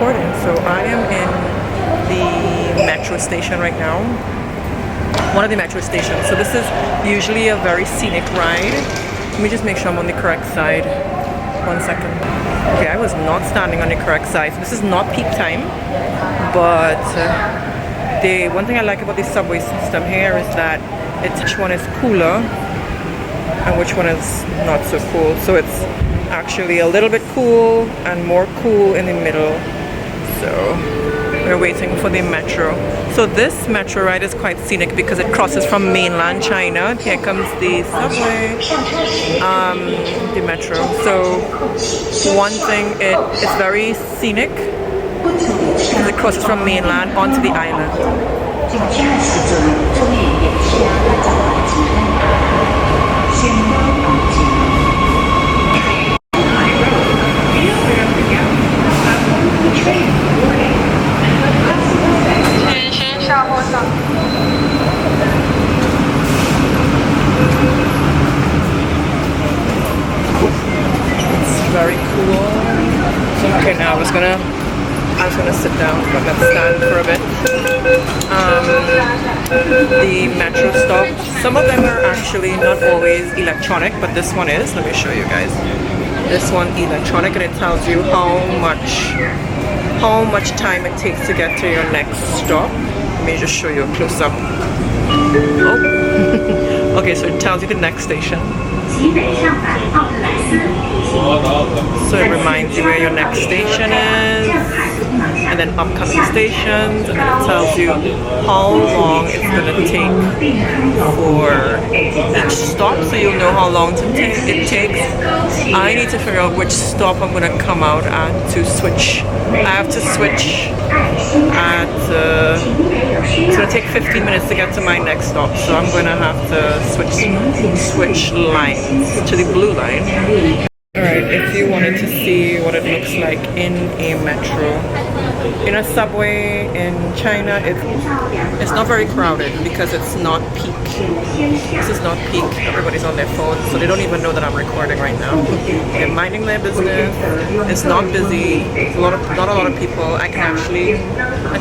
recording. So I am in the metro station right now. One of the metro stations. So this is usually a very scenic ride. Let me just make sure I'm on the correct side. 1 second. Okay, I was not standing on the correct side. So this is not peak time, but the one thing I like about the subway system here is that which one is cooler and which one is not so cool. So it's actually a little bit cool and more cool in the middle. So we're waiting for the metro. So this metro ride is quite scenic because it crosses from mainland China. Here comes the subway, the metro. So one thing, it's very scenic because it crosses from mainland onto the island. Very cool. Okay, now I was gonna sit down, but let's stand for a bit. The metro stops, some of them are actually not always electronic, but this one is. Let me show you guys. This one electronic, and it tells you how much time it takes to get to your next stop. Let me just show you a close up. Oh. Okay, so it tells you the next station. So it reminds you where your next station is, and then upcoming stations, and then it tells you how long it's going to take for each stop, so you'll know how long it takes. I need to figure out which stop I'm going to come out at to switch. I have to switch at, it's going to take 15 minutes to get to my next stop, so I'm going to have to switch lines to the blue line. Alright, if you wanted to see what it looks like in a metro, in a subway in China, it's not very crowded because it's not peak. This is not peak. Everybody's on their phones, so they don't even know that I'm recording right now. They're minding their business. It's not busy. Not a lot of people. I can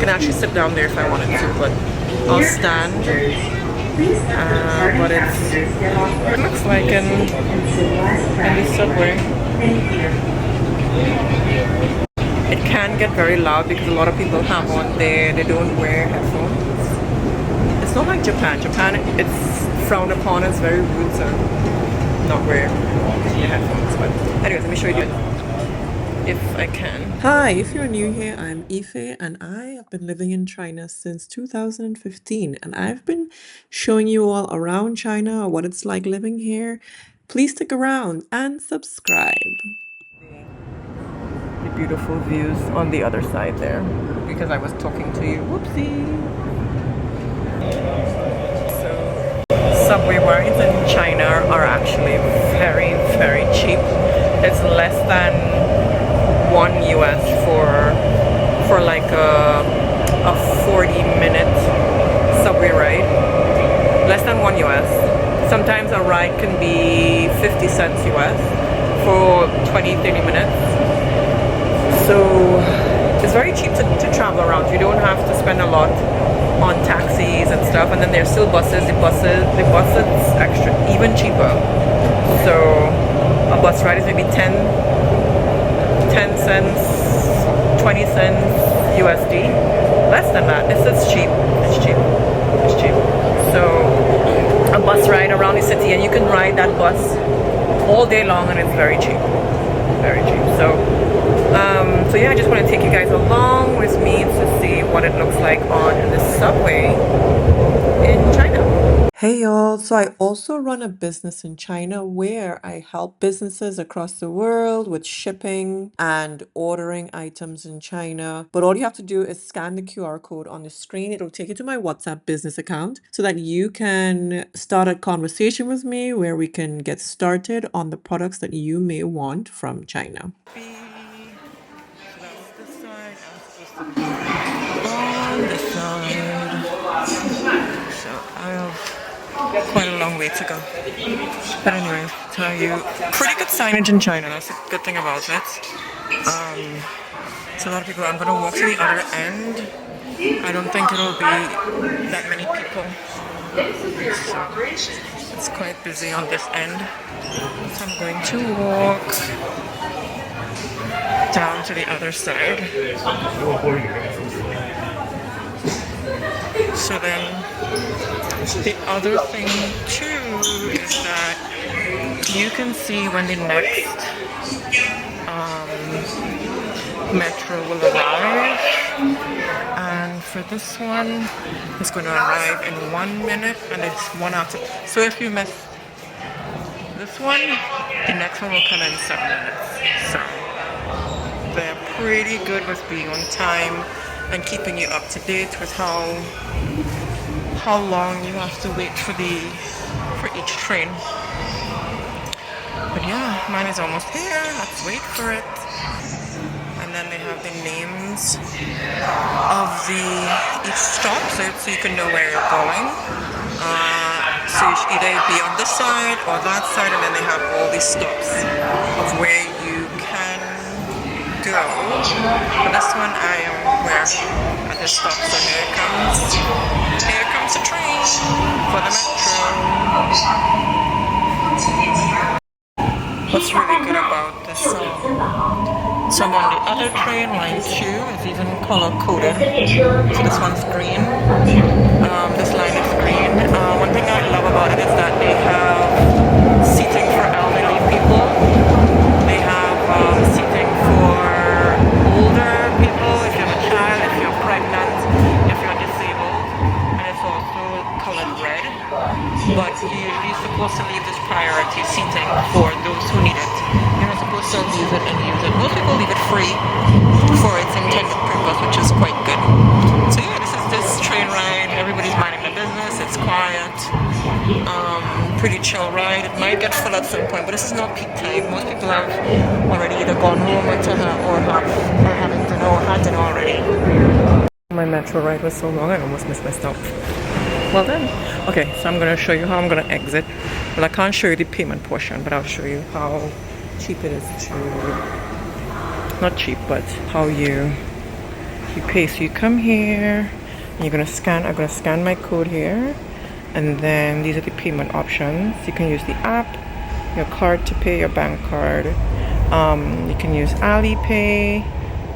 actually sit down there if I wanted to, but I'll stand. But it looks like in the subway. It can get very loud because a lot of people have on there, they don't wear headphones. It's not like Japan. Japan, it's frowned upon, it's very rude to not wear your headphones. But anyways, let me show you if I can. Hi, if you're new here, I'm Ife, and I have been living in China since 2015, and I've been showing you all around China what it's like living here. Please stick around and subscribe. The beautiful views on the other side there, because I was talking to you. Whoopsie. So, subway rides in China are actually very, very cheap. It's less than $1 US for like a 40-minute subway ride. Less than $1 US. Sometimes a ride can be 50 cents US for 20-30 minutes. So it's very cheap to travel around. You don't have to spend a lot on taxis and stuff. And then there's still buses. The bus is extra, even cheaper. So a bus ride is maybe 10 cents, 20 cents USD. Less than that. It's cheap. It's cheap. It's cheap. So a bus ride around the city, and you can ride that bus all day long, and it's very cheap. Very cheap. So yeah, I just want to take you guys along with me to see what it looks like on the subway in China. Hey y'all, so I also run a business in China where I help businesses across the world with shipping and ordering items in China. But all you have to do is scan the QR code on the screen. It'll take you to my WhatsApp business account so that you can start a conversation with me where we can get started on the products that you may want from China. On this side. So I have quite a long way to go. But anyway, tell you, pretty good signage in China. That's a good thing about it. So a lot of people. I'm gonna walk to the other end. I don't think it'll be that many people. So it's quite busy on this end. So I'm going to walk down to the other side. So then the other thing too is that you can see when the next metro will arrive, and for this one it's going to arrive in 1 minute and it's 1 after. So if you miss this one, the next one will come in 7 minutes. So they're pretty good with being on time and keeping you up to date with how long you have to wait for each train. But yeah, mine is almost here. Let's wait for it. And then they have the names of each stop, so you can know where you're going. So you should either be on this side or that side, and then they have all these stops of where you can go. For this one, I am where at this stop. So here it comes. Here comes the train for the metro. What's really good about this so I'm on the other train, line 2, is even color coded. So this one's green. This line is green. One thing I love about it is that they have seating for elderly people. They have seating for older people, if you have a child, if you're pregnant, if you're disabled. And it's also colored red. But you're supposed to leave this priority seating for those who need it. You're not supposed to use it and use it. Most people leave it free for its intended purpose, which is quite good. So yeah, this is this train ride. Everybody's minding their business. It's quiet. Pretty chill ride. It might get full at some point, but this is not peak time. Most people have already either gone home or having dinner or had dinner already. My metro ride was so long, I almost missed my stop. Well then, okay, so I'm going to show you how I'm going to exit. Well, I can't show you the payment portion, but I'll show you how cheap it is to, not cheap, but how you pay. So you come here, and you're going to scan, I'm going to scan my code here, and then these are the payment options. You can use the app, your card to pay, your bank card. You can use Alipay,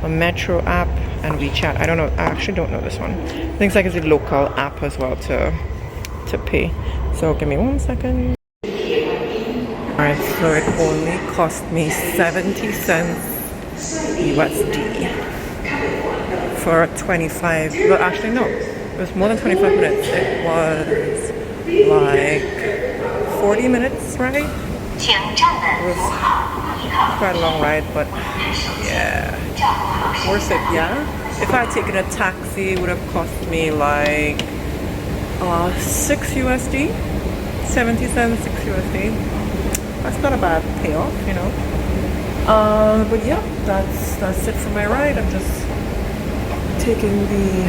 a Metro app, and WeChat. I don't know, I actually don't know this one. I think it's a local app as well to pay. So give me 1 second. Alright, so it only cost me 70 cents USD for a 25, well actually no, it was more than 25 minutes. It was like 40 minutes ride. It was quite a long ride, but yeah, worth it, yeah. If I had taken a taxi, it would have cost me like 6 USD, 70 cents, 6 USD. That's not a bad payoff, you know. But yeah, that's it for my ride. I'm just taking the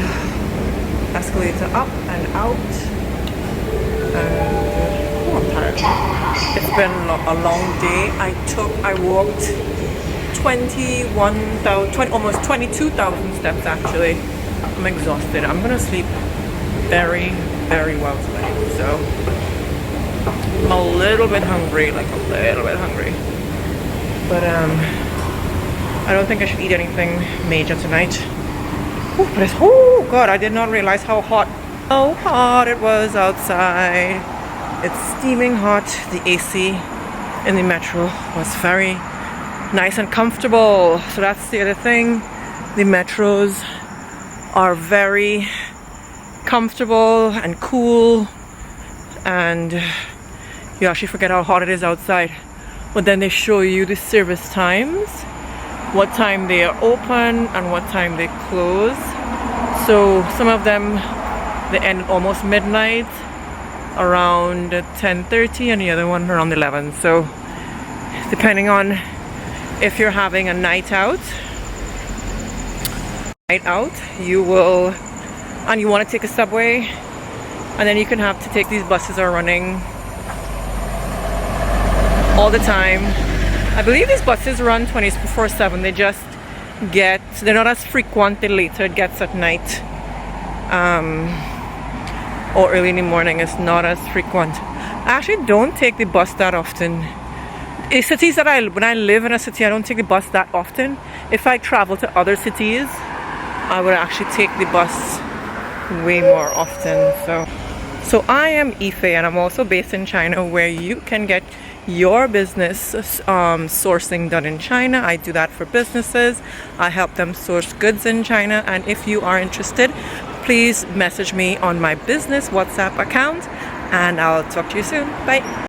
escalator up and out, and I'm tired. It's been a long day. I walked almost 22,000 steps actually. I'm exhausted. I'm gonna sleep very, very well tonight. So I'm a little bit hungry, but I don't think I should eat anything major tonight. Ooh, but oh god, I did not realize how hot it was outside. It's steaming hot. The AC in the metro was very nice and comfortable. So that's the other thing. The metros are very comfortable and cool, and you actually forget how hot it is outside. But then they show you the service times, what time they are open and what time they close. So some of them, they end at almost midnight, around 10:30, and the other one around 11. So depending on if you're having a night out, you will, and you want to take a subway, and then you can have to take these buses are running all the time. I believe these buses run 24/7. They just they're not as frequent the later it gets at night, or early in the morning. It's not as frequent. I actually don't take the bus that often. In cities that when I live in a city, I don't take the bus that often. If I travel to other cities, I would actually take the bus way more often. So I am Ife, and I'm also based in China, where you can get your business sourcing done in China. I do that for businesses. I help them source goods in China, and if you are interested, please message me on my business WhatsApp account, and I'll talk to you soon. Bye.